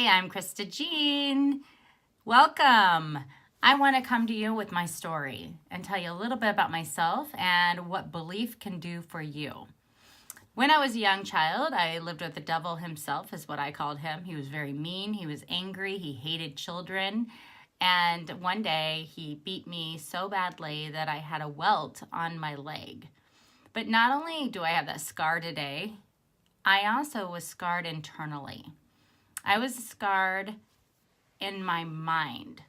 I'm Krista Jean. Welcome. I want to come to you with my story and tell you a little bit about myself and what belief can do for you. When I was a young child, I lived with the devil himself, is what I called him. He was very mean, he was angry, he hated children, and one day he beat me so badly that I had a welt on my leg. But not only do I have that scar today, I also was scarred internally. I was scarred in my mind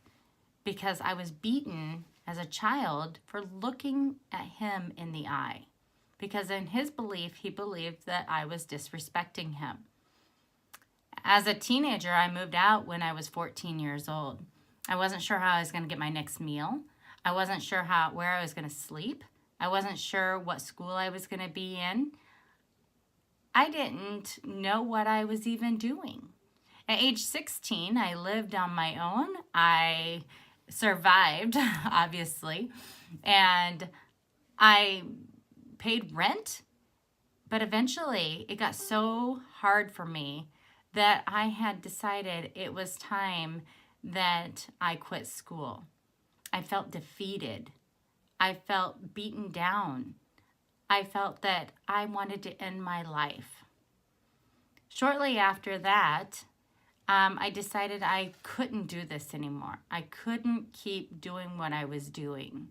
because I was beaten as a child for looking at him in the eye. Because in his belief, he believed that I was disrespecting him. As a teenager, I moved out when I was 14 years old. I wasn't sure how I was going to get my next meal. I wasn't sure where I was going to sleep. I wasn't sure what school I was going to be in. I didn't know what I was even doing. At age 16, I lived on my own. I survived, obviously, and I paid rent, but eventually it got so hard for me that I had decided it was time that I quit school. I felt defeated. I felt beaten down. I felt that I wanted to end my life. Shortly after that, I decided I couldn't do this anymore. I couldn't keep doing what I was doing.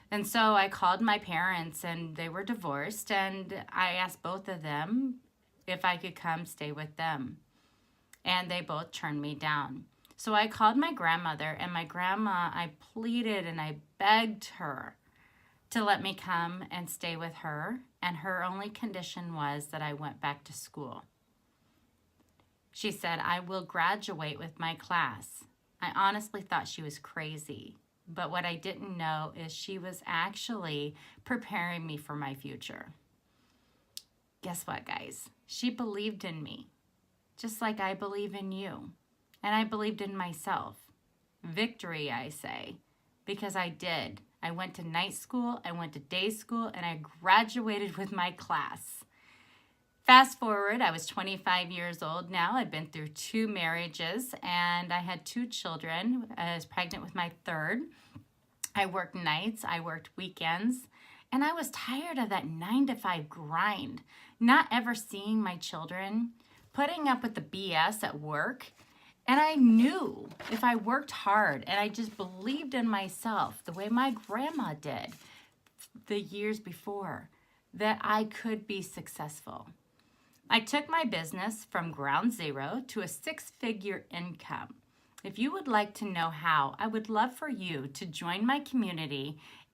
And so I called my parents, and they were divorced, and I asked both of them if I could come stay with them. And they both turned me down. So I called my grandmother, and my grandma, I pleaded and I begged her to let me come and stay with her, and her only condition was that I went back to school. She said, I will graduate with my class. I honestly thought she was crazy, but what I didn't know is she was actually preparing me for my future. Guess what, guys? She believed in me, just like I believe in you, and I believed in myself. Victory, I say, because I did. I went to night school, I went to day school, and I graduated with my class. Fast forward, I was 25 years old now. I'd been through 2 marriages, and I had 2 children. I was pregnant with my third. I worked nights, I worked weekends, and I was tired of that 9-to-5 grind, not ever seeing my children, putting up with the BS at work. And I knew if I worked hard and I just believed in myself the way my grandma did the years before, that I could be successful. I took my business from ground zero to a 6-figure income. If you would like to know how, I would love for you to join my community